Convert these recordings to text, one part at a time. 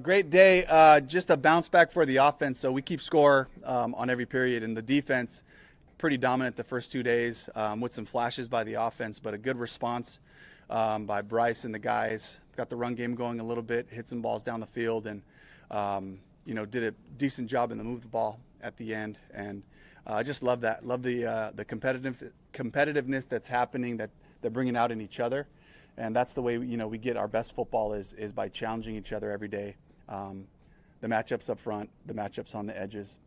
Great day. Just a bounce back for the offense. So we keep score on every period, and the defense pretty dominant the first 2 days with some flashes by the offense, but a good response by Bryce and the guys. Got the run game going a little bit, hit some balls down the field, and did a decent job in the move the ball at the end. And I just love that. Love the competitiveness that's happening, that they're bringing out in each other. And that's the way we get our best football is by challenging each other every day. The matchups up front, the matchups on the edges,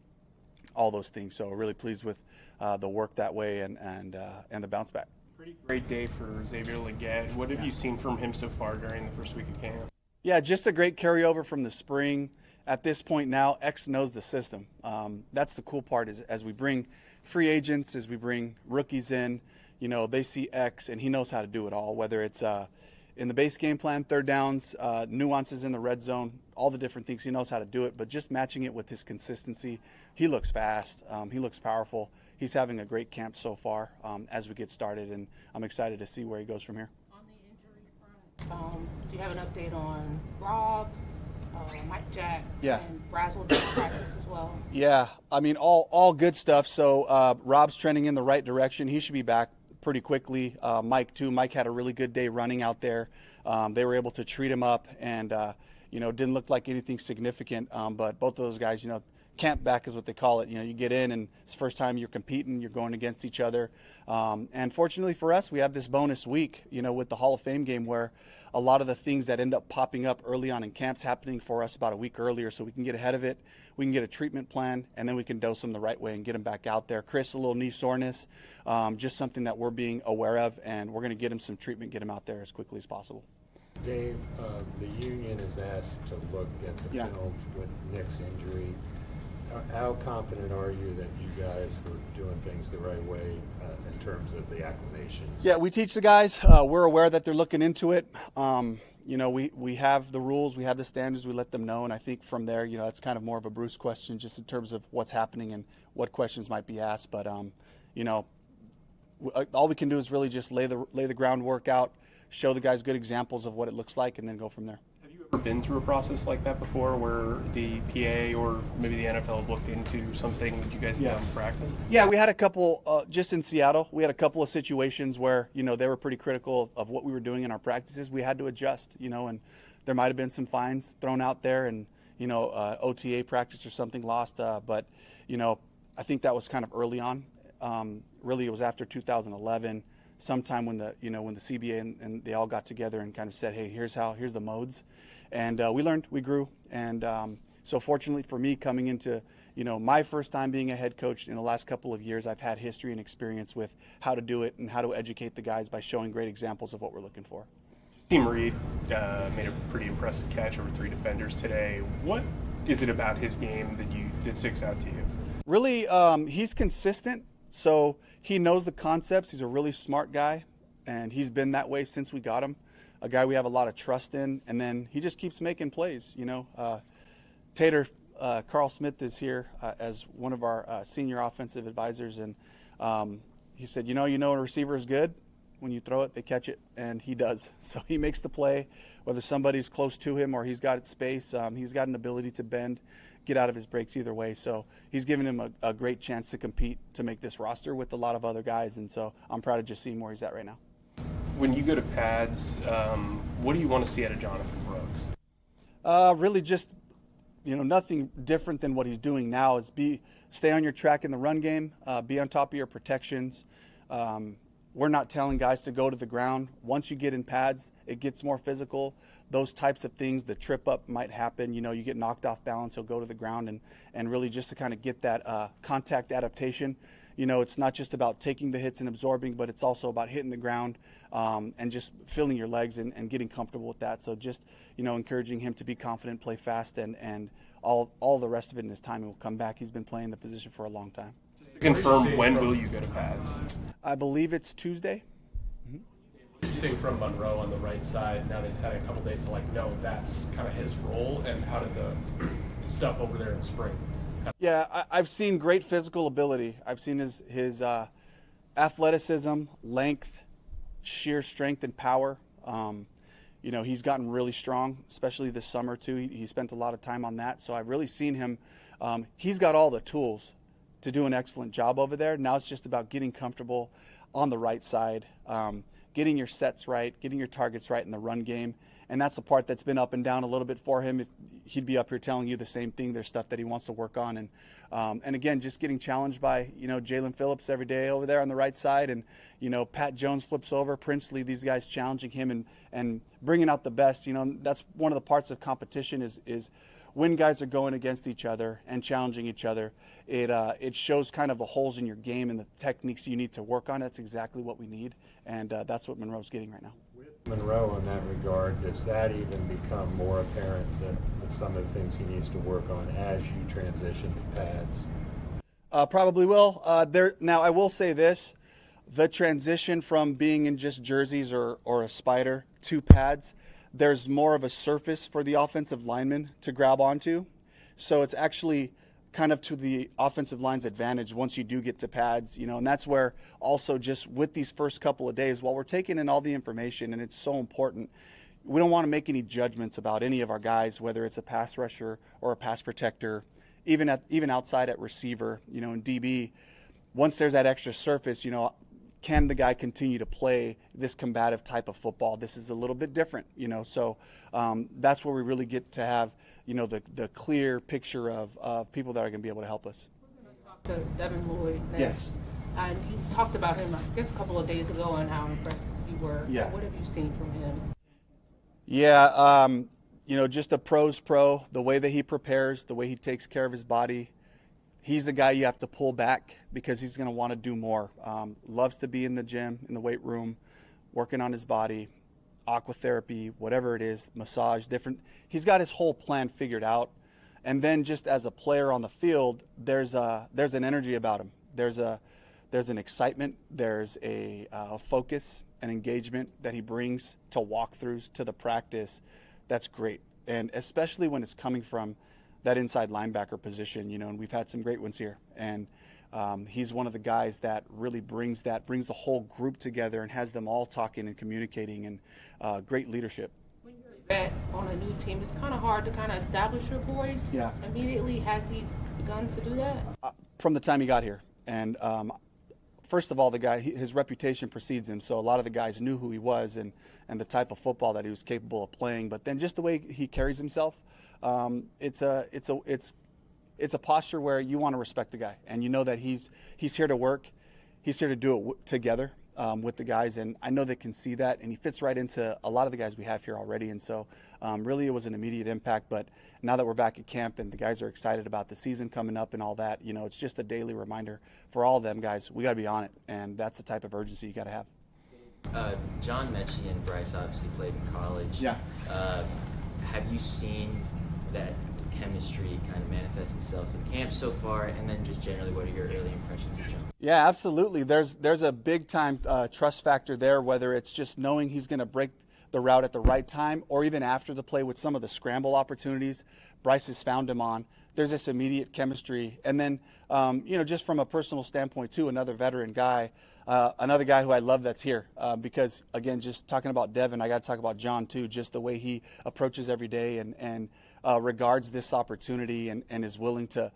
all those things. So really pleased with the work that way and the bounce back. Pretty great day for Xavier Legette. What have you seen from him so far during the first week of camp? Yeah, just a great carryover from the spring. At this point now, X knows the system. That's the cool part is as we bring free agents, as we bring rookies in, they see X and he knows how to do it all, whether it's in the base game plan, third downs, nuances in the red zone, all the different things. He knows how to do it, but just matching it with his consistency. He looks fast. He looks powerful. He's having a great camp so far as we get started, and I'm excited to see where he goes from here. On the injury front, do you have an update on Rob? Mike Jack, Yeah. and Brazel did practice as well. Yeah, I mean, all good stuff. So Rob's trending in the right direction. He should be back pretty quickly. Mike, too. Mike had a really good day running out there. They were able to treat him up and, didn't look like anything significant. But both of those guys, camp back is what they call it. You get in and it's the first time you're competing, you're going against each other. And fortunately for us, we have this bonus week, with the Hall of Fame game where a lot of the things that end up popping up early on in camps happening for us about a week earlier, so we can get ahead of it. We can get a treatment plan, and then we can dose them the right way and get them back out there. Chris, a little knee soreness, just something that we're being aware of, and we're going to get him some treatment, get him out there as quickly as possible. Dave, the union is asked to look at the film with Nick's injury. How confident are you that you guys were doing things the right way in terms of the acclimations? Yeah, we teach the guys. We're aware that they're looking into it. We have the rules, we have the standards, we let them know, and I think from there, it's kind of more of a Bruce question just in terms of what's happening and what questions might be asked. But all we can do is really just lay the groundwork out, show the guys good examples of what it looks like, and then go from there. Ever been through a process like that before where the PA or maybe the NFL have looked into something that you guys have done in practice? Yeah, we had a couple, just in Seattle, we had a couple of situations where, they were pretty critical of what we were doing in our practices. We had to adjust, and there might have been some fines thrown out there and, OTA practice or something lost. But, I think that was kind of early on. Really, it was after 2011, sometime when the CBA and they all got together and kind of said, hey, here's the modes. And we learned, we grew. And so fortunately for me, coming into, my first time being a head coach in the last couple of years, I've had history and experience with how to do it and how to educate the guys by showing great examples of what we're looking for. Team Reed made a pretty impressive catch over 3 defenders today. What is it about his game that sticks out to you? Really, he's consistent. So he knows the concepts. He's a really smart guy, and he's been that way since we got him. A guy we have a lot of trust in, and then he just keeps making plays. Tater, Carl Smith is here as one of our senior offensive advisors, and he said, a receiver is good. When you throw it, they catch it, and he does. So he makes the play, whether somebody's close to him or he's got space. He's got an ability to bend, get out of his breaks either way. So he's given him a great chance to compete to make this roster with a lot of other guys, and so I'm proud of just seeing where he's at right now. When you go to pads, what do you want to see out of Jonathan Brooks? Really just, nothing different than what he's doing now is stay on your track in the run game, be on top of your protections. We're not telling guys to go to the ground. Once you get in pads, it gets more physical. Those types of things, the trip up might happen. You get knocked off balance, he'll go to the ground, and really just to kind of get that contact adaptation. It's not just about taking the hits and absorbing, but it's also about hitting the ground and just feeling your legs and getting comfortable with that. So just, encouraging him to be confident, play fast, and all the rest of it in his time will come back. He's been playing the position for a long time. Just to confirm, when will you go to pads? I believe it's Tuesday. What you seeing from Monroe on the right side now that he's had a couple days to know that's kind of his role, and how did the stuff over there in spring? Yeah, I've seen great physical ability. I've seen his athleticism, length, sheer strength, and power. He's gotten really strong, especially this summer too. He spent a lot of time on that, so I've really seen him. He's got all the tools to do an excellent job over there. Now it's just about getting comfortable on the right side, getting your sets right, getting your targets right in the run game. And that's the part that's been up and down a little bit for him. He'd be up here telling you the same thing. There's stuff that he wants to work on. And again, just getting challenged by, Jalen Phillips every day over there on the right side. And, Pat Jones flips over, Princely, these guys challenging him and bringing out the best. That's one of the parts of competition is when guys are going against each other and challenging each other, it shows kind of the holes in your game and the techniques you need to work on. That's exactly what we need. And that's what Monroe's getting right now. Monroe, in that regard, does that even become more apparent that some of the things he needs to work on as you transition to pads? Probably will. Now, I will say this. The transition from being in just jerseys or a spider to pads, there's more of a surface for the offensive lineman to grab onto. So it's actually kind of to the offensive line's advantage once you do get to pads, and that's where also just with these first couple of days, while we're taking in all the information and it's so important, we don't want to make any judgments about any of our guys, whether it's a pass rusher or a pass protector, even outside at receiver, in DB. Once there's that extra surface, can the guy continue to play this combative type of football? This is a little bit different, so that's where we really get to have, the clear picture of people that are going to be able to help us. We're going to talk to Devin Lloyd next. Yes. And you talked about him, I guess, a couple of days ago and how impressed you were. Yeah. What have you seen from him? Yeah, just a pro's pro, the way that he prepares, the way he takes care of his body. He's the guy you have to pull back because he's going to want to do more. Loves to be in the gym, in the weight room, working on his body, aqua therapy, whatever it is, massage, different. He's got his whole plan figured out. And then just as a player on the field, there's an energy about him. There's an excitement. There's a focus and engagement that he brings to walkthroughs, to the practice. That's great. And especially when it's coming from that inside linebacker position, and we've had some great ones here. And he's one of the guys that really brings the whole group together and has them all talking and communicating, and great leadership. When you're a vet on a new team, it's kind of hard to kind of establish your voice. Yeah. Immediately, has he begun to do that? From the time he got here. And first of all, the guy, his reputation precedes him, so a lot of the guys knew who he was and the type of football that he was capable of playing. But then just the way he carries himself, it's a posture where you want to respect the guy, and you know that he's here to work, he's here to do it together with the guys, and I know they can see that, and he fits right into a lot of the guys we have here already. And so really it was an immediate impact. But now that we're back at camp and the guys are excited about the season coming up and all that, it's just a daily reminder for all of them guys, we got to be on it, and that's the type of urgency you got to have. John Mechie and Bryce obviously played in college. Yeah. Have you seen that chemistry kind of manifest itself in camp so far? And then just generally, what are your early impressions of John? Yeah, absolutely. There's a big time trust factor there, whether it's just knowing he's going to break the route at the right time, or even after the play with some of the scramble opportunities Bryce has found him on. There's this immediate chemistry. And then, just from a personal standpoint too, another veteran guy, another guy who I love that's here, because again, just talking about Devin, I got to talk about John too, just the way he approaches every day and regards this opportunity and is willing to,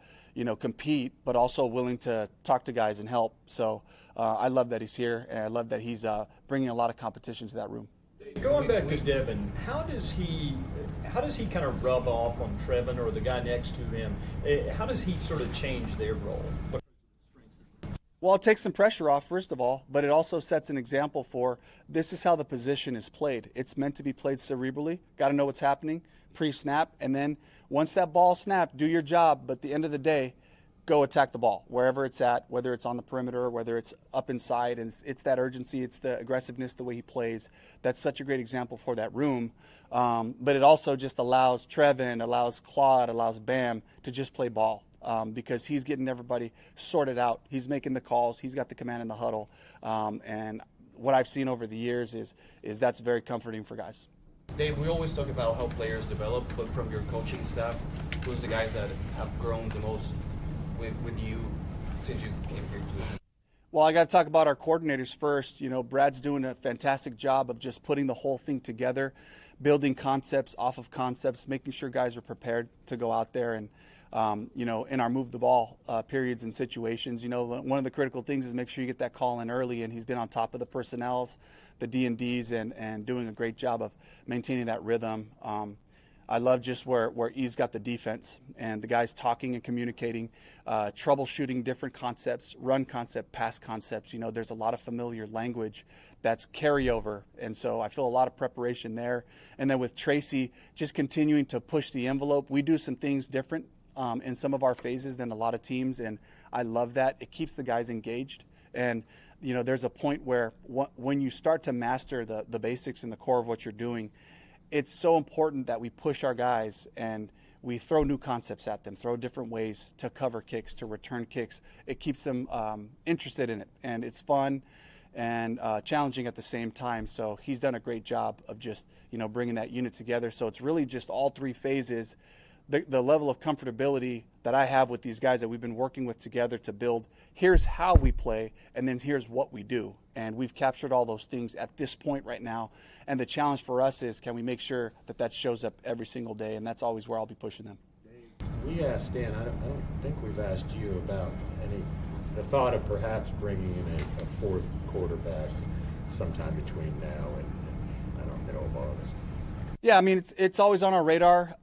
compete, but also willing to talk to guys and help. So I love that he's here, and I love that he's bringing a lot of competition to that room. Going back to Devin, how does he kind of rub off on Trevin or the guy next to him? How does he sort of change their role? Well, it takes some pressure off, first of all, but it also sets an example for this is how the position is played. It's meant to be played cerebrally. Got to know what's happening pre-snap, and then once that ball snapped, do your job, but at the end of the day, go attack the ball wherever it's at, whether it's on the perimeter, whether it's up inside, and it's that urgency, it's the aggressiveness, the way he plays. That's such a great example for that room. But it also just allows Trevin, allows Claude, allows Bam to just play ball. Because he's getting everybody sorted out. He's making the calls. He's got the command in the huddle. And what I've seen over the years is that's very comforting for guys. Dave, we always talk about how players develop, but from your coaching staff, who's the guys that have grown the most with you since you came here too? Well, I got to talk about our coordinators first. Brad's doing a fantastic job of just putting the whole thing together, building concepts off of concepts, making sure guys are prepared to go out there and in our move the ball periods and situations, one of the critical things is make sure you get that call in early, and he's been on top of the personnels, the D&Ds, and doing a great job of maintaining that rhythm. I love just where he's got the defense and the guys talking and communicating, troubleshooting different concepts, run concept, pass concepts. There's a lot of familiar language that's carryover, and so I feel a lot of preparation there. And then with Tracy, just continuing to push the envelope. We do some things different in some of our phases than a lot of teams, and I love that. It keeps the guys engaged, and there's a point where when you start to master the basics and the core of what you're doing, it's so important that we push our guys and we throw new concepts at them, throw different ways to cover kicks, to return kicks. It keeps them interested in it, and it's fun and challenging at the same time. So he's done a great job of just bringing that unit together. So it's really just all three phases. The level of comfortability that I have with these guys that we've been working with together to build, here's how we play, and then here's what we do. And we've captured all those things at this point right now. And the challenge for us is, can we make sure that that shows up every single day? And that's always where I'll be pushing them. We asked Dan, I don't think we've asked you about the thought of perhaps bringing in a fourth quarterback sometime between now and I don't know, middle of August. Yeah, I mean, it's always on our radar.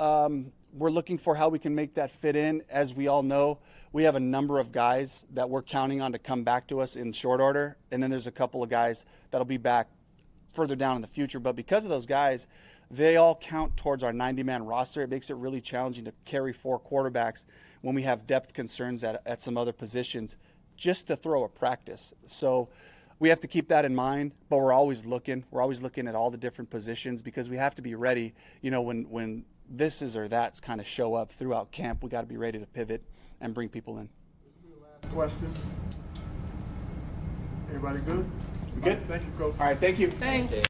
We're looking for how we can make that fit in. As we all know, we have a number of guys that we're counting on to come back to us in short order. And then there's a couple of guys that'll be back further down in the future. But because of those guys, they all count towards our 90-man roster. It makes it really challenging to carry 4 quarterbacks when we have depth concerns at some other positions just to throw a practice. So we have to keep that in mind, but we're always looking. We're always looking at all the different positions because we have to be ready. You know, when this is or that's kind of show up throughout camp, we got to be ready to pivot and bring people in. Last question. Everybody good? We good? Thank you, Coach. All right, thank you. Thanks. Dave.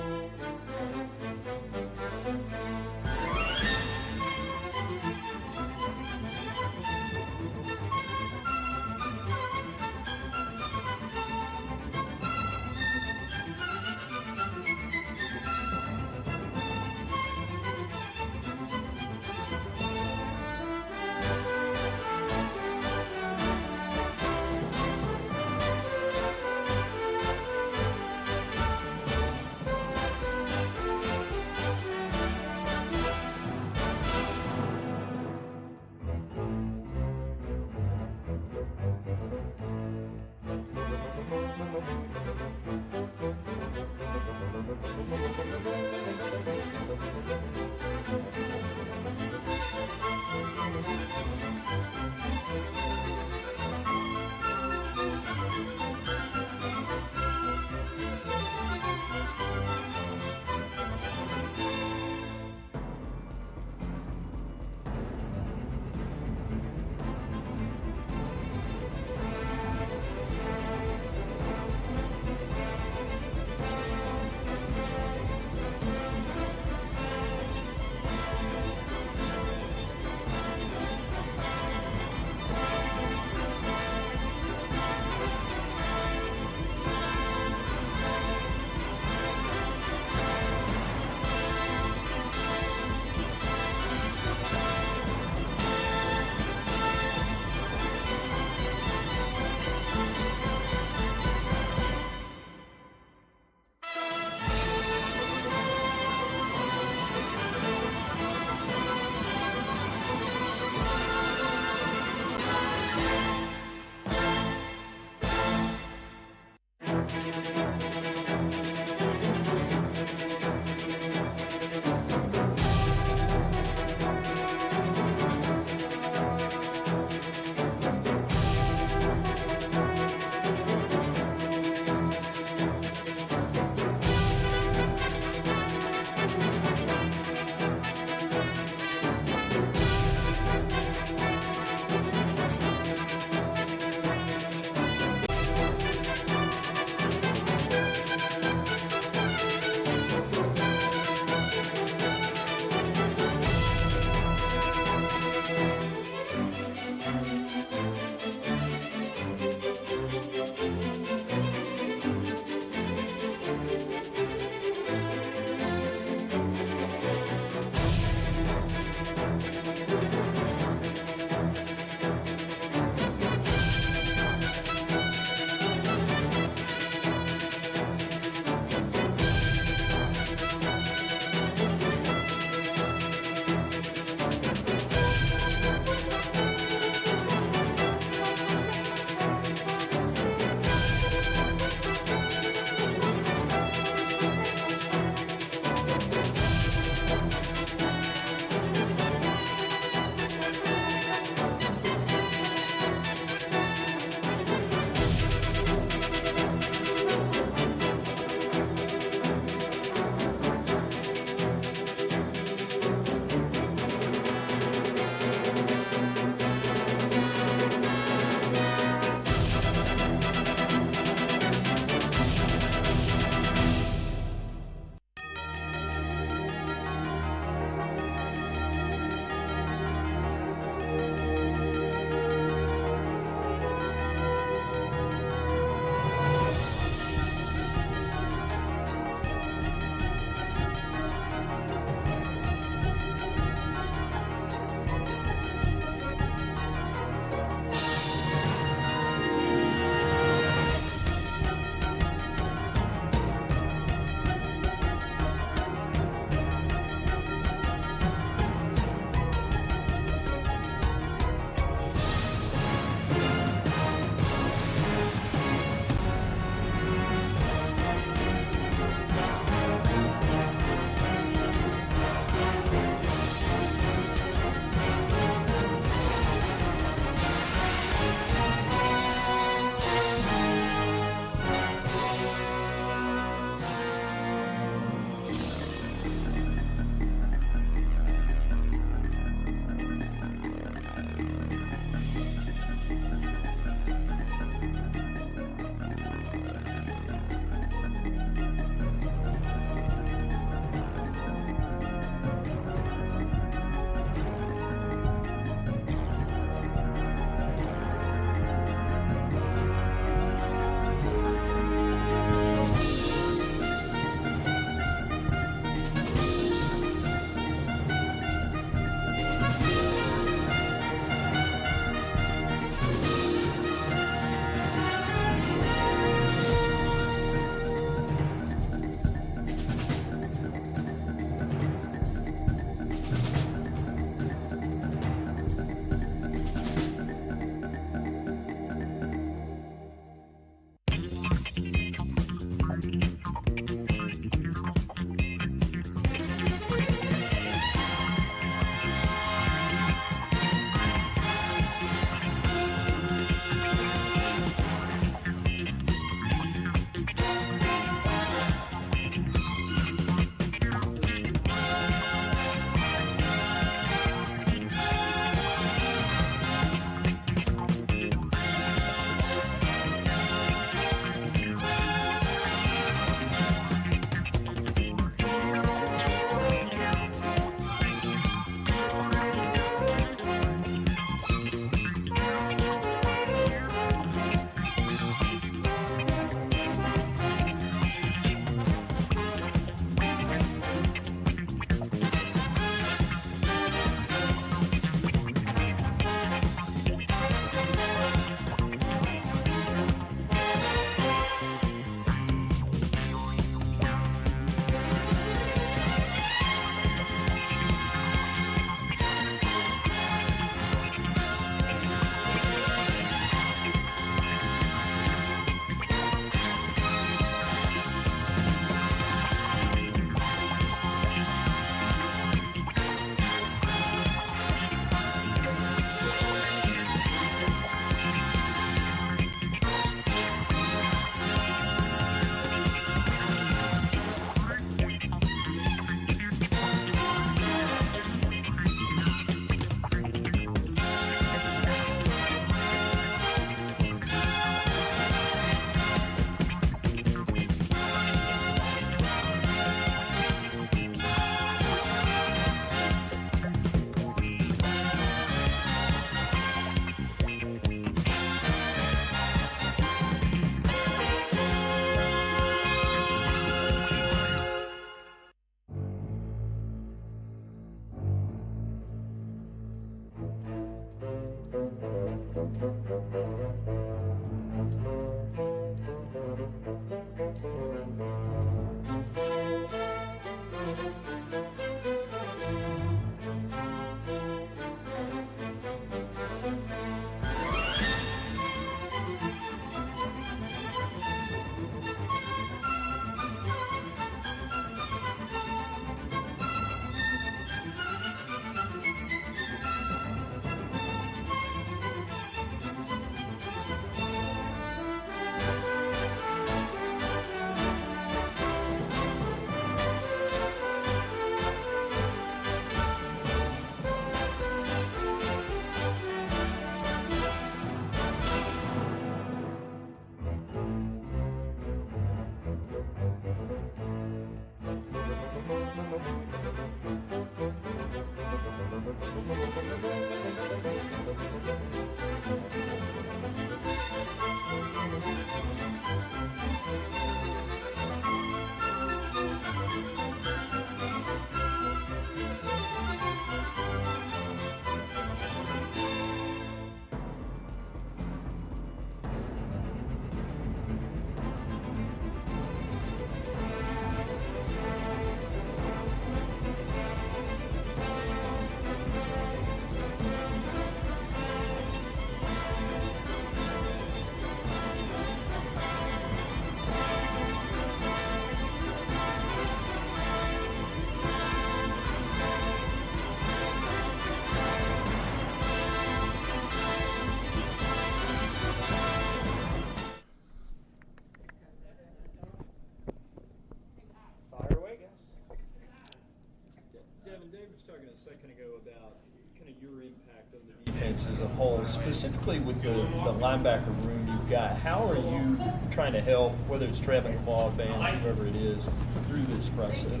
Devin, Dave was talking a second ago about kind of your impact on the defense as a whole, specifically with the linebacker room you've got. How are you trying to help, whether it's Trevin, Claude, Van, whoever it is, through this process?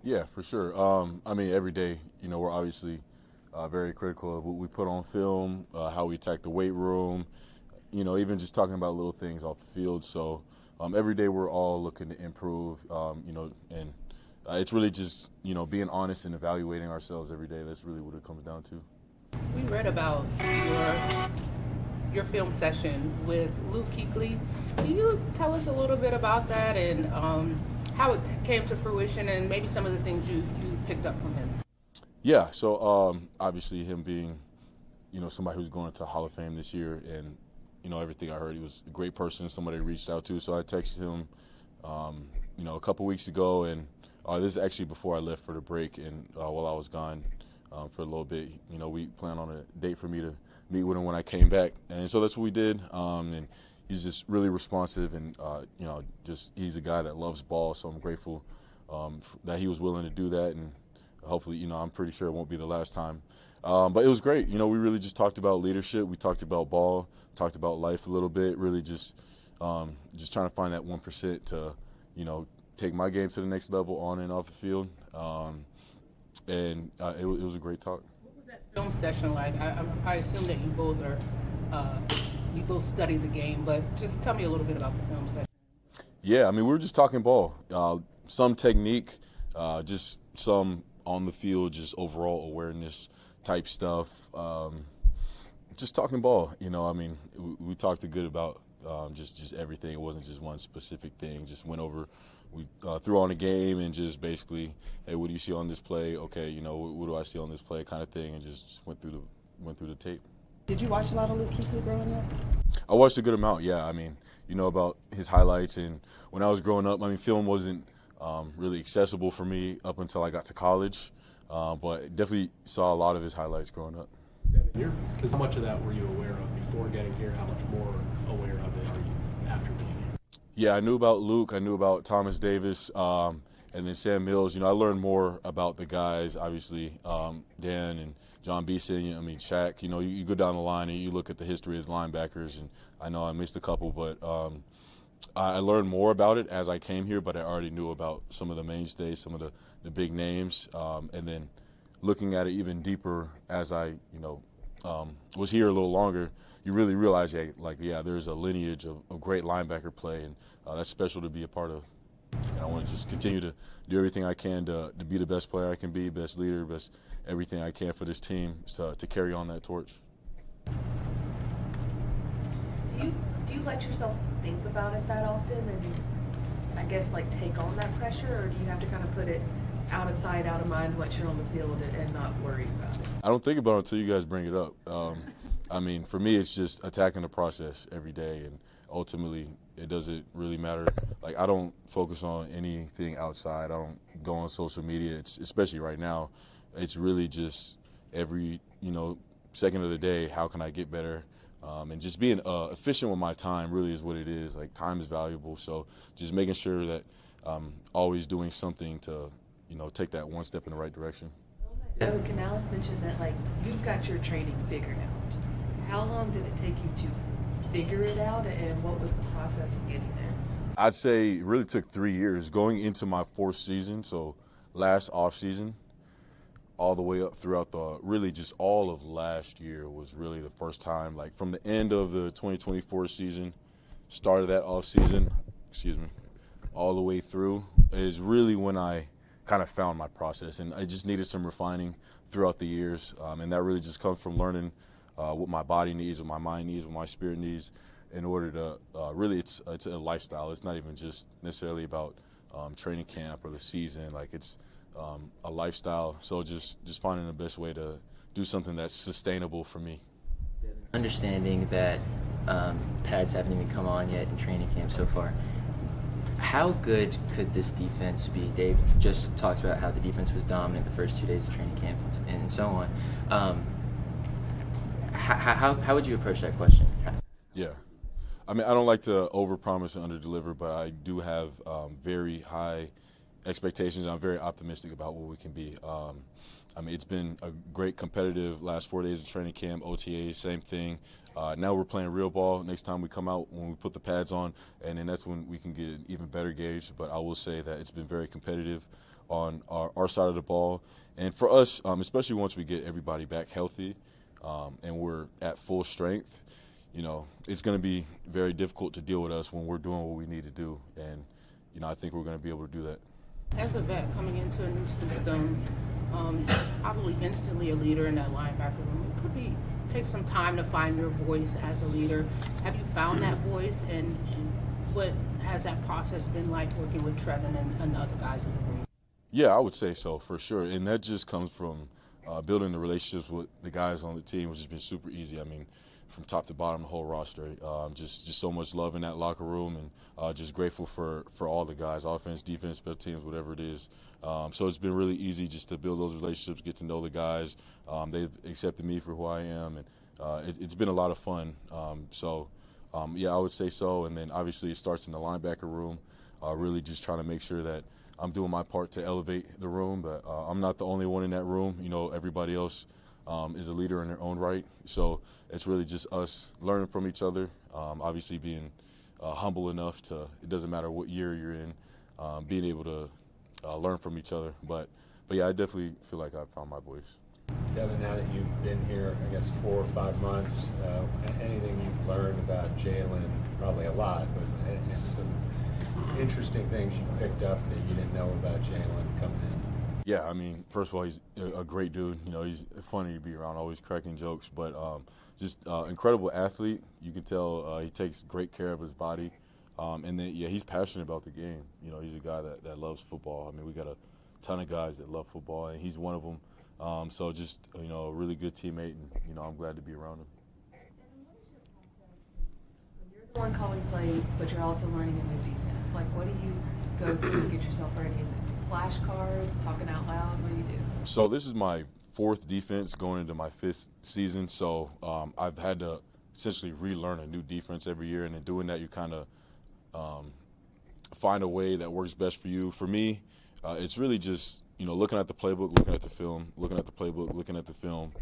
Yeah, for sure. I mean, every day, we're obviously very critical of what we put on film, how we attack the weight room, even just talking about little things off the field. So every day we're all looking to improve, and it's really just, being honest and evaluating ourselves every day. That's really what it comes down to. We read about your film session with Luke Kuechly. Can you tell us a little bit about that and how it came to fruition and maybe some of the things you picked up from him? Yeah, so obviously him being, somebody who's going to Hall of Fame this year, and, everything I heard, he was a great person, somebody I reached out to. So I texted him, a couple weeks ago, and this is actually before I left for the break, and while I was gone for a little bit, we planned on a date for me to meet with him when I came back. And so that's what we did, and he's just really responsive, and, he's a guy that loves ball, so I'm grateful that he was willing to do that, and hopefully, I'm pretty sure it won't be the last time. But it was great. We really just talked about leadership. We talked about ball, talked about life a little bit, really just trying to find that 1% to, take my game to the next level on and off the field. And it was a great talk. What was that film session like? I assume that you both are you both study the game, but just tell me a little bit about the film session. Yeah, I mean, we were just talking ball, some technique, just some on the field, just overall awareness type stuff. Just talking ball, I mean, we talked a good about just everything. It wasn't just one specific thing. Just went over, we threw on a game and just basically, hey, what do you see on this play? Okay, what do I see on this play, kind of thing, and just went through the tape. Did you watch a lot of Luke Kuechly growing up? I watched a good amount, yeah. I mean, about his highlights, and when I was growing up, I mean, film wasn't really accessible for me up until I got to college, but definitely saw a lot of his highlights growing up. Because how much of that were you aware of before getting here? How much more aware of it are you after being here? Yeah, I knew about Luke. I knew about Thomas Davis, and then Sam Mills. I learned more about the guys, obviously, Dan and John Beeson, Shaq. You go down the line and you look at the history of the linebackers, and I know I missed a couple, but I learned more about it as I came here, but I already knew about some of the mainstays, some of the big names, and then looking at it even deeper as I, was here a little longer, you really realize, there's a lineage of great linebacker play, and that's special to be a part of. And I want to just continue to do everything I can to be the best player I can be, best leader, best everything I can for this team to carry on that torch. Do you let yourself think about it that often and I guess take on that pressure, or do you have to kind of put it out of sight, out of mind once you're on the field and not worry about it? I don't think about it until you guys bring it up. I mean, for me, it's just attacking the process every day, and ultimately, it doesn't really matter. I don't focus on anything outside. I don't go on social media. It's, especially right now, it's really just every, second of the day, how can I get better? And just being efficient with my time really is what it is. Time is valuable, so just making sure that I'm always doing something to, take that one step in the right direction. Dave Canales mentioned that you've got your training figured out. How long did it take you to figure it out, and what was the process of getting there? I'd say it really took 3 years. Going into my 4th season, so last off season, all the way up throughout really just all of last year was really the first time, from the end of the 2024 season, start of that off season, all the way through, is really when I kind of found my process, and I just needed some refining throughout the years, and that really just comes from learning what my body needs, what my mind needs, what my spirit needs, in order to really it's a lifestyle. It's not even just necessarily about training camp or the season. It's a lifestyle. So just finding the best way to do something that's sustainable for me. Understanding that pads haven't even come on yet in training camp so far, how good could this defense be? Dave just talked about how the defense was dominant the first 2 days of training camp and so on. How would you approach that question? Yeah. I mean, I don't like to overpromise and underdeliver, but I do have very high expectations. I'm very optimistic about what we can be. I mean, it's been a great competitive last 4 days of training camp, OTAs, same thing. Now we're playing real ball next time we come out when we put the pads on, and then that's when we can get an even better gauge. But I will say that it's been very competitive on our side of the ball. And for us, especially once we get everybody back healthy and we're at full strength, it's going to be very difficult to deal with us when we're doing what we need to do. And, I think we're going to be able to do that. As a vet coming into a new system, probably instantly a leader in that linebacker room. It could take some time to find your voice as a leader. Have you found that voice, and what has that process been like working with Trevin and the other guys in the room? Yeah, I would say so, for sure. And that just comes from building the relationships with the guys on the team, which has been super easy. I mean, from top to bottom, the whole roster. Just so much love in that locker room, and just grateful for all the guys, offense, defense, special teams, whatever it is. So it's been really easy just to build those relationships, get to know the guys. They've accepted me for who I am, and it's been a lot of fun. Yeah, I would say so. And then obviously it starts in the linebacker room, really just trying to make sure that I'm doing my part to elevate the room, but I'm not the only one in that room. Everybody else is a leader in their own right. So it's really just us learning from each other, obviously being humble enough to, it doesn't matter what year you're in, being able to learn from each other. But yeah, I definitely feel like I've found my voice. Devin, now that you've been here, I guess 4 or 5 months, anything you've learned about Jalen? Probably a lot, but some interesting things you picked up that you didn't know about Jalen coming in? Yeah, I mean, first of all, he's a great dude. He's funny to be around, always cracking jokes, but just incredible athlete. You can tell he takes great care of his body. And then, yeah, he's passionate about the game. He's a guy that loves football. I mean, we got a ton of guys that love football, and he's one of them. So just, a really good teammate, and, I'm glad to be around him. You're the one calling plays, but you're also learning a new defense. Like, what do you go through to get yourself ready? Is it flashcards, talking out loud? What do you do? So this is my 4th defense going into my 5th season. So I've had to essentially relearn a new defense every year, and in doing that, you kind of find a way that works best for you. For me, it's really just looking at the playbook, looking at the film, looking at the playbook, looking at the film,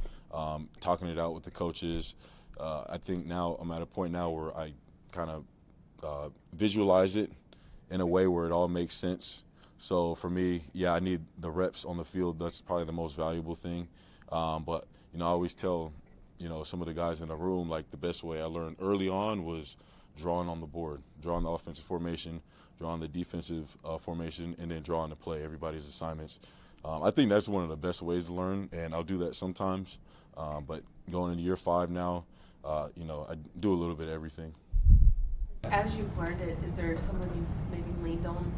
talking it out with the coaches. I think now I'm at a point now where I kind of visualize it in a way where it all makes sense. So for me, yeah, I need the reps on the field. That's probably the most valuable thing. But I always tell some of the guys in the room, like, the best way I learned early on was drawing on the board, drawing the offensive formation, drawing the defensive formation, and then drawing the play, everybody's assignments. I think that's one of the best ways to learn, and I'll do that sometimes. But going into year 5 now, I do a little bit of everything. As you've learned it, is there someone you've maybe leaned on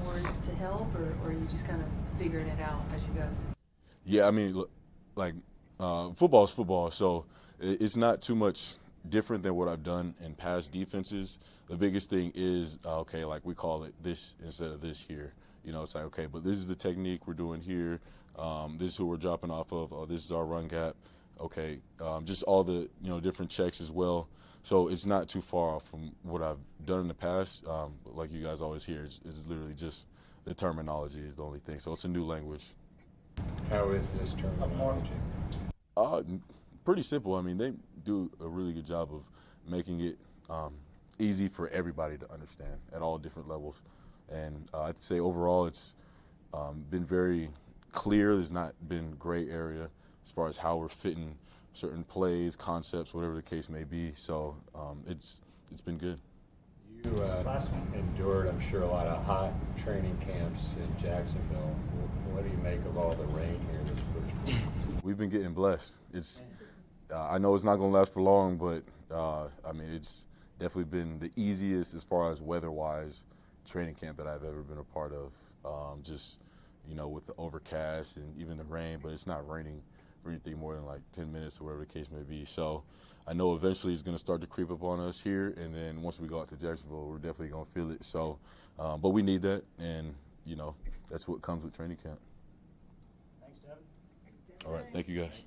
more to help, or are you just kind of figuring it out as you go? Yeah, I mean, look, like, football is football, so it's not too much different than what I've done in past defenses. The biggest thing is, okay, like, we call it this instead of this here. It's like, okay, but this is the technique we're doing here. This is who we're dropping off of. Oh, this is our run gap. Okay, just all the, different checks as well. So it's not too far off from what I've done in the past. But like you guys always hear, it's literally just the terminology is the only thing. So it's a new language. How is this terminology? Pretty simple. I mean, they do a really good job of making it easy for everybody to understand at all different levels. And I'd say overall it's been very clear. There's not been gray area as far as how we're fitting certain plays, concepts, whatever the case may be. So it's been good. You endured, I'm sure, a lot of hot training camps in Jacksonville. What do you make of all the rain here this first week? We've been getting blessed. I know it's not going to last for long, but I mean, it's definitely been the easiest as far as weather-wise training camp that I've ever been a part of. Just, with the overcast and even the rain, but it's not raining for anything more than like 10 minutes or whatever the case may be. So I know eventually it's going to start to creep up on us here, and then once we go out to Jacksonville, we're definitely going to feel it. So, but we need that, and, that's what comes with training camp. Thanks, Devin. All right, thank you guys.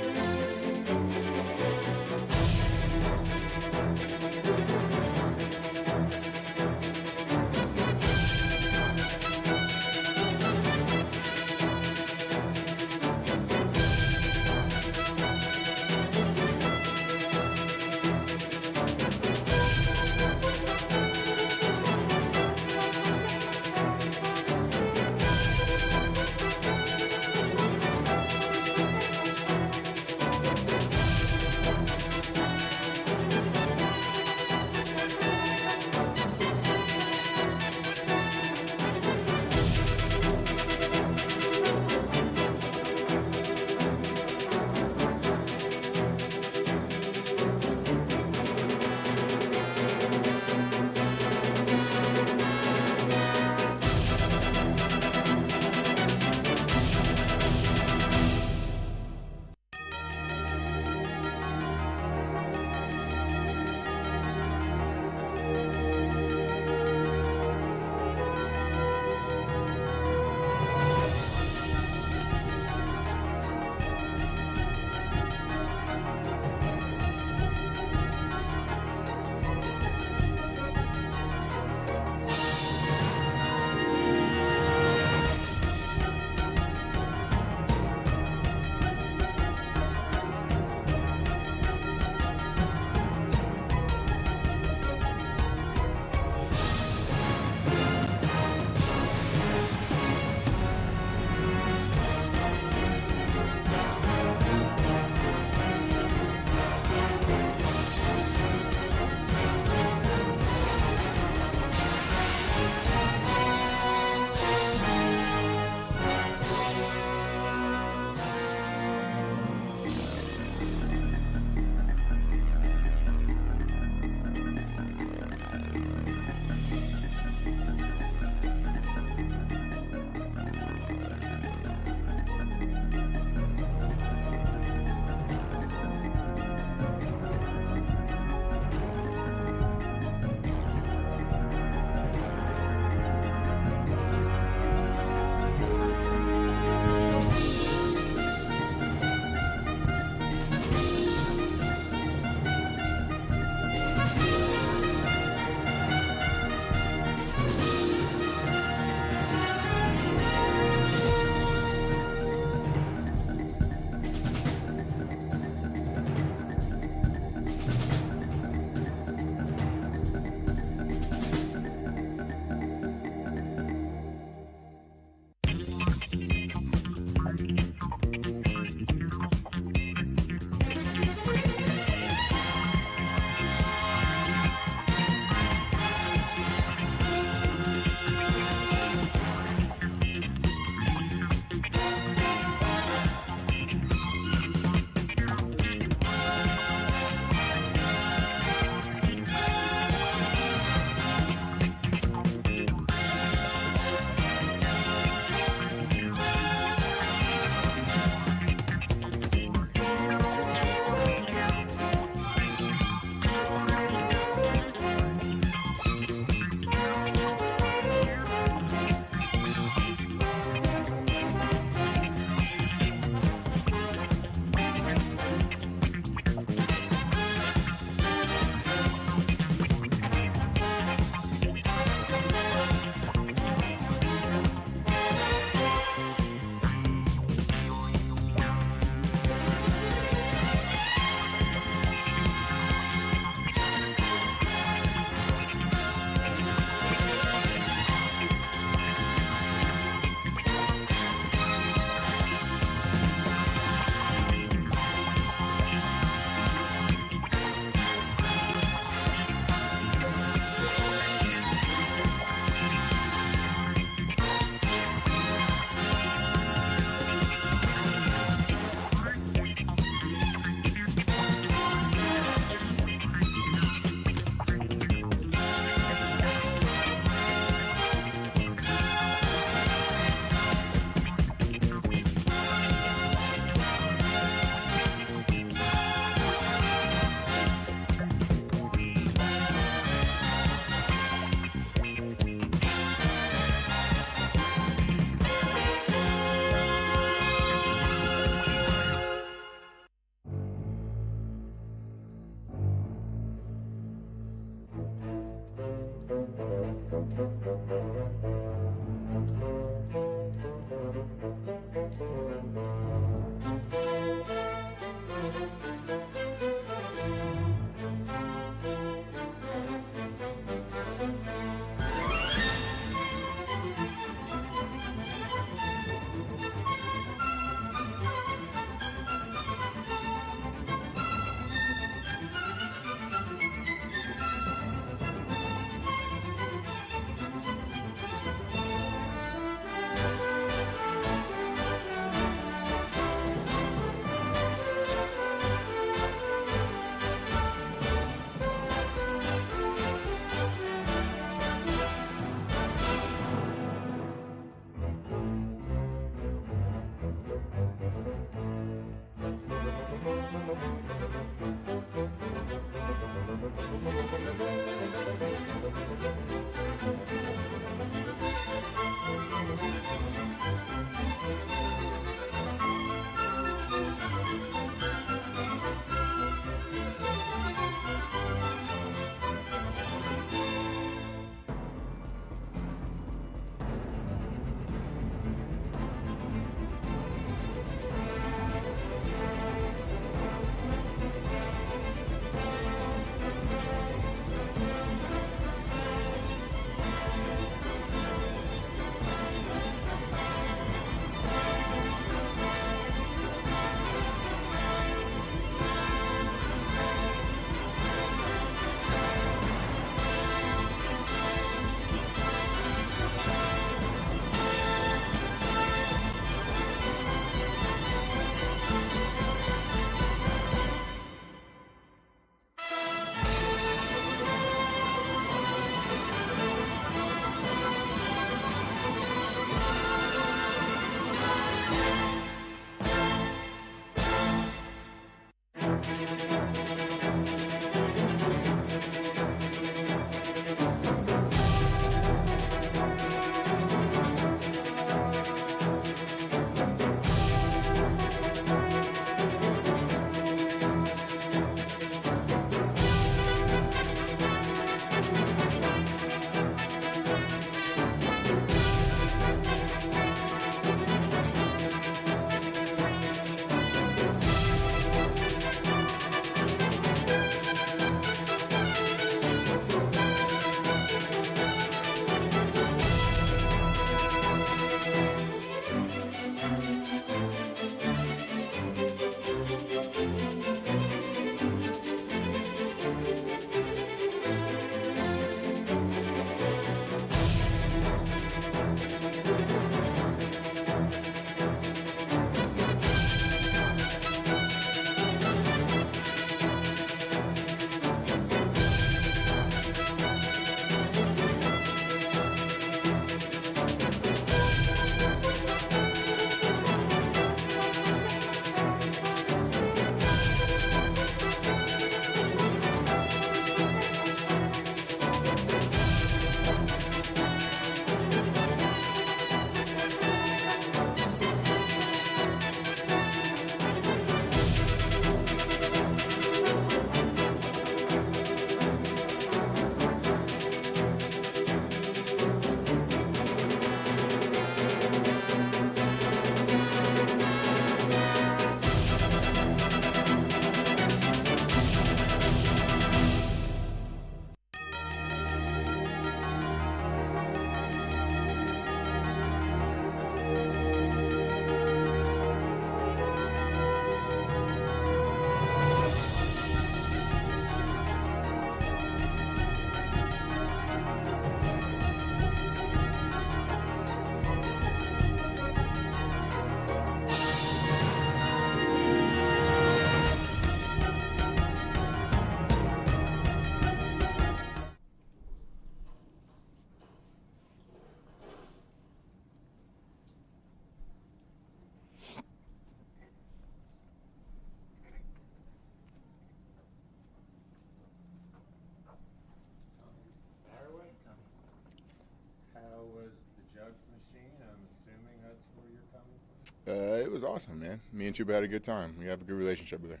It was awesome, man. Me and Chuba had a good time. We have a good relationship with her.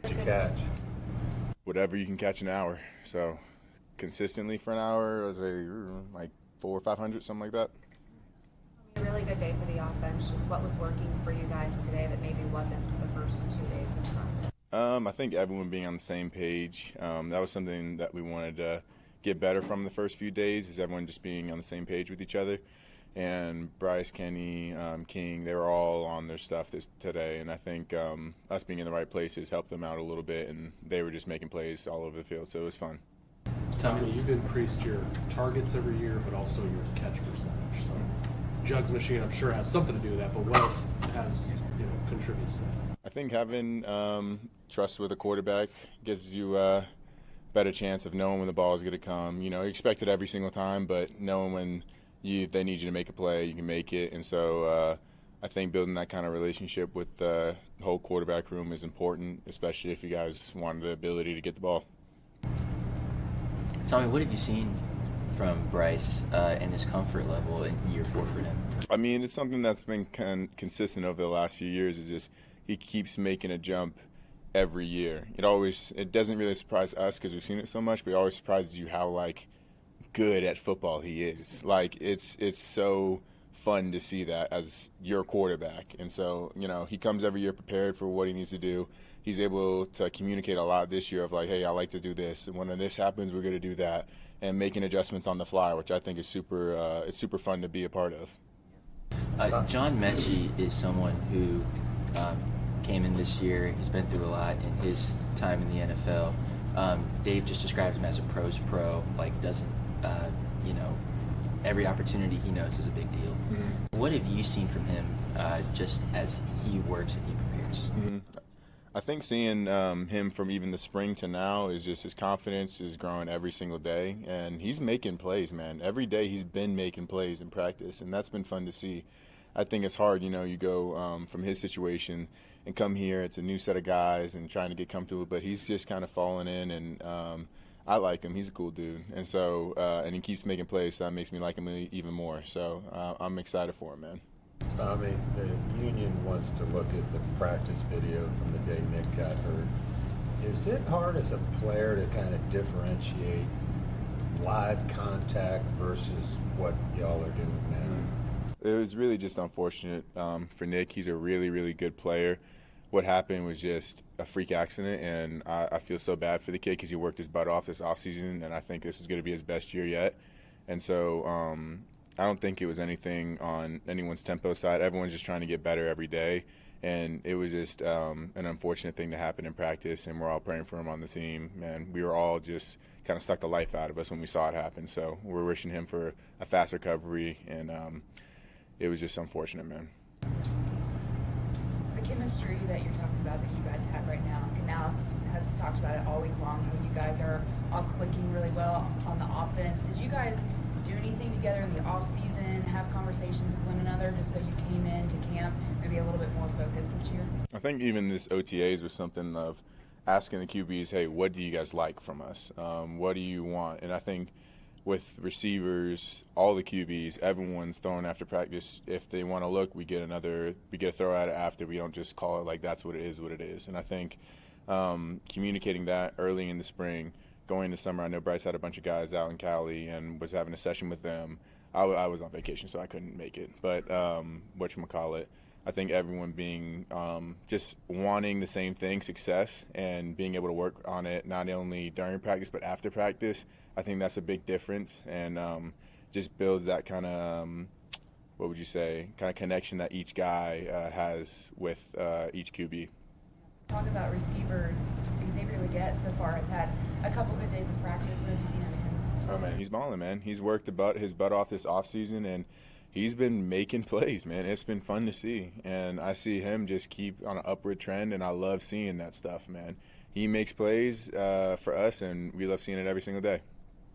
Did you catch? Whatever you can catch an hour. So consistently for an hour, I'd say like 400 or 500, something like that. A really good day for the offense. Just what was working for you guys today that maybe wasn't for the first 2 days in front? I think everyone being on the same page. That was something that we wanted to get better from the first few days, is everyone just being on the same page with each other. And Bryce, Kenny, King, they were all on their stuff today. And I think us being in the right places helped them out a little bit, and they were just making plays all over the field, so it was fun. Tommy, you've increased your targets every year, but also your catch percentage. So Jugs machine, I'm sure, has something to do with that, but what else contributes to that? I think having trust with a quarterback gives you a better chance of knowing when the ball is going to come. You expect it every single time, but knowing when they need you to make a play, you can make it. And so I think building that kind of relationship with the whole quarterback room is important, especially if you guys want the ability to get the ball. Tommy, what have you seen from Bryce and his comfort level in year 4 for him? I mean, it's something that's been consistent over the last few years. Is just he keeps making a jump every year. It doesn't really surprise us because we've seen it so much, but it always surprises you how good at football he is. It's so fun to see that as your quarterback. And so he comes every year prepared for what he needs to do. He's able to communicate a lot this year of hey, I like to do this, and when this happens, we're going to do that, and making adjustments on the fly, which I think is it's super fun to be a part of. John Mechie is someone who came in this year. He's been through a lot in his time in the NFL. Dave just described him as a pro's pro, doesn't, every opportunity he knows is a big deal. Mm-hmm. What have you seen from him just as he works and he prepares? Mm-hmm. I think seeing him from even the spring to now is just his confidence is growing every single day, and he's making plays, man. Every day he's been making plays in practice, and that's been fun to see. I think it's hard, you go from his situation and come here, it's a new set of guys and trying to get comfortable, but he's just kind of falling in, and I like him. He's a cool dude, and so and he keeps making plays, so that makes me like him even more. So I'm excited for him, man. Tommy, the union wants to look at the practice video from the day Nick got hurt. Is it hard as a player to kind of differentiate live contact versus what y'all are doing now? It was really just unfortunate for Nick. He's a really, really good player. What happened was just a freak accident, and I feel so bad for the kid because he worked his butt off this offseason, and I think this is going to be his best year yet. And so I don't think it was anything on anyone's tempo side. Everyone's just trying to get better every day, and it was just an unfortunate thing to happen in practice, and we're all praying for him on the team. And we were all just kind of sucked the life out of us when we saw it happen. So we're wishing him for a fast recovery, and it was just unfortunate, man. The chemistry that you're talking about that you guys have right now, Canales has talked about it all week long, how you guys are all clicking really well on the offense. Did you guys do anything together in the off season, have conversations with one another just so you came into camp maybe a little bit more focused this year? I think even this OTAs was something of asking the QBs, hey, what do you guys like from us? What do you want? And I think with receivers, all the QBs, everyone's throwing after practice. If they want to look, we get a throw at it after. We don't just call it that's what it is. And I think communicating that early in the spring, going into summer, I know Bryce had a bunch of guys out in Cali and was having a session with them. I was on vacation, so I couldn't make it. But whatchamacallit, I think everyone being just wanting the same thing, success, and being able to work on it not only during practice but after practice, I think that's a big difference, and just builds that kind of, what would you say, kind of connection that each guy has with each QB. Talk about receivers. Xavier Leggett so far has had a couple good days of practice. What have you seen out of him? Oh, man, he's balling, man. He's worked his butt off this offseason, and he's been making plays, man. It's been fun to see, and I see him just keep on an upward trend, and I love seeing that stuff, man. He makes plays for us, and we love seeing it every single day.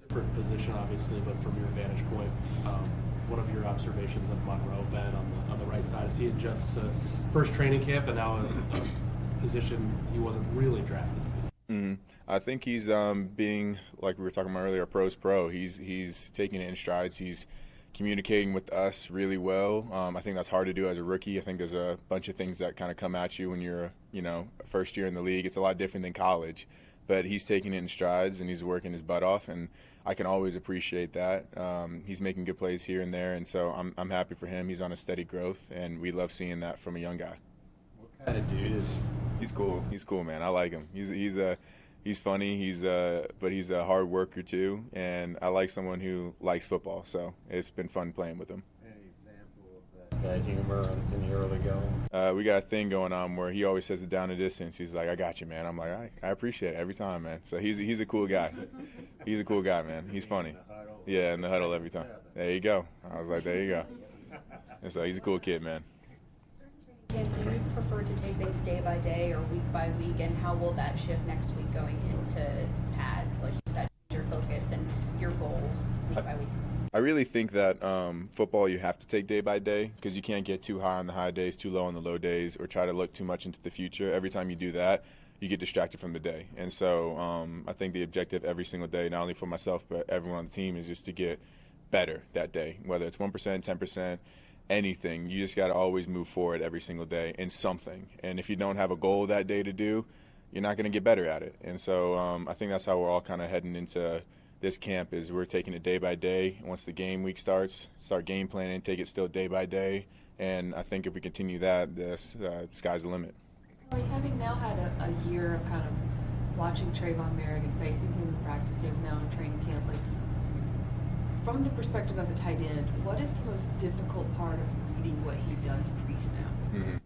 Different position, obviously, but from your vantage point, what have your observations of Monroe been on the right side? Is he just first training camp and now a position he wasn't really drafted to be? Mm-hmm. I think he's being, like we were talking about earlier, a pro's pro. He's taking it in strides. He's communicating with us really well. I think that's hard to do as a rookie. I think there's a bunch of things that kind of come at you when you're, first year in the league. It's a lot different than college, but he's taking it in strides and he's working his butt off, and I can always appreciate that. He's making good plays here and there, and so I'm happy for him. He's on a steady growth, and we love seeing that from a young guy. What kind of dude is he? He's cool. He's cool, man. I like him. He's funny. But he's a hard worker too, and I like someone who likes football. So it's been fun playing with him. Any example of that humor in the early going? We got a thing going on where he always says it down a distance. He's like, "I got you, man." I'm like, I appreciate it every time, man. So he's a cool guy. He's a cool guy, man. He's funny. Yeah, in the huddle every time. There you go. I was like, there you go. And so he's a cool kid, man. And do you prefer to take things day by day or week by week, and how will that shift next week going into pads? Like, does that change your focus and your goals week by week? I really think that football you have to take day by day, because you can't get too high on the high days, too low on the low days, or try to look too much into the future. Every time you do that, you get distracted from the day. And so I think the objective every single day, not only for myself but everyone on the team, is just to get better that day, whether it's 1%, 10%, anything. You just got to always move forward every single day in something. And if you don't have a goal that day to do, you're not going to get better at it. And so I think that's how we're all kind of heading into this camp, is we're taking it day by day. Once the game week starts, start game planning, take it still day by day. And I think if we continue that, the sky's the limit. Having now had a year of kind of watching Trayvon Merrick and facing him in practices now in training camp, like, from the perspective of a tight end, what is the most difficult part of reading what he does pre-snap? Mm-hmm.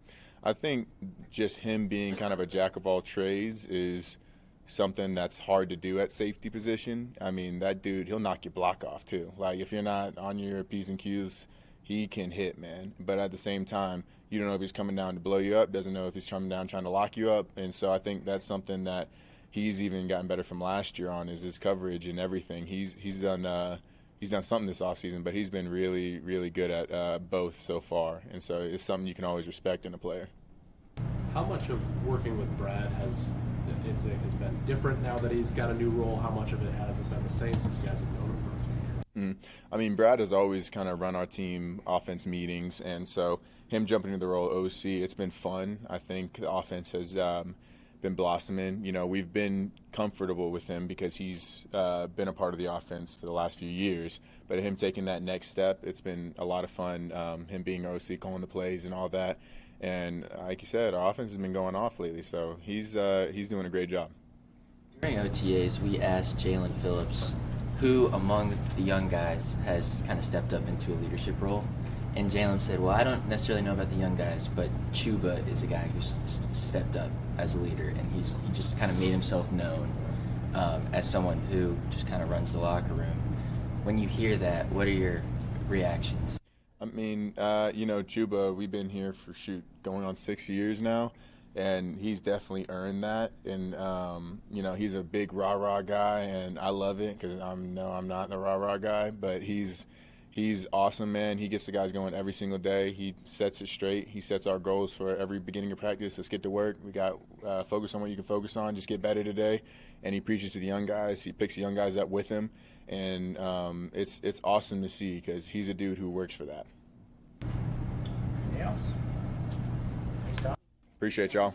I think just him being kind of a jack of all trades is something that's hard to do at safety position. I mean, that dude, he'll knock your block off too. Like, if you're not on your P's and Q's, he can hit, man. But at the same time, you don't know if he's coming down to blow you up, doesn't know if he's coming down trying to lock you up. And so I think that's something that he's even gotten better from last year on, is his coverage and everything. He's done something this offseason, but he's been really, really good at both so far. And so it's something you can always respect in a player. How much of working with Brad has been different now that he's got a new role? How much of it hasn't been the same since you guys have known him for a few years? I mean, Brad has always kind of run our team offense meetings, and so him jumping into the role of OC, it's been fun. I think the offense has been blossoming. We've been comfortable with him because he's been a part of the offense for the last few years. But him taking that next step, it's been a lot of fun. Him being OC, calling the plays and all that. And like you said, our offense has been going off lately, so he's doing a great job. During OTAs, we asked Jalen Phillips who among the young guys has kind of stepped up into a leadership role. And Jalen said, well, I don't necessarily know about the young guys, but Chuba is a guy who's stepped up as a leader, and he just kind of made himself known as someone who just kind of runs the locker room. When you hear that, what are your reactions? I mean, Chuba, we've been here for, going on 6 years now, and he's definitely earned that. And, he's a big rah-rah guy, and I love it because I'm not the rah-rah guy, but he's awesome, man. He gets the guys going every single day. He sets it straight. He sets our goals for every beginning of practice. Let's get to work. We got focus on what you can focus on. Just get better today. And he preaches to the young guys. He picks the young guys up with him. And it's awesome to see because he's a dude who works for that. Anything else? Thanks, Tom. Appreciate y'all.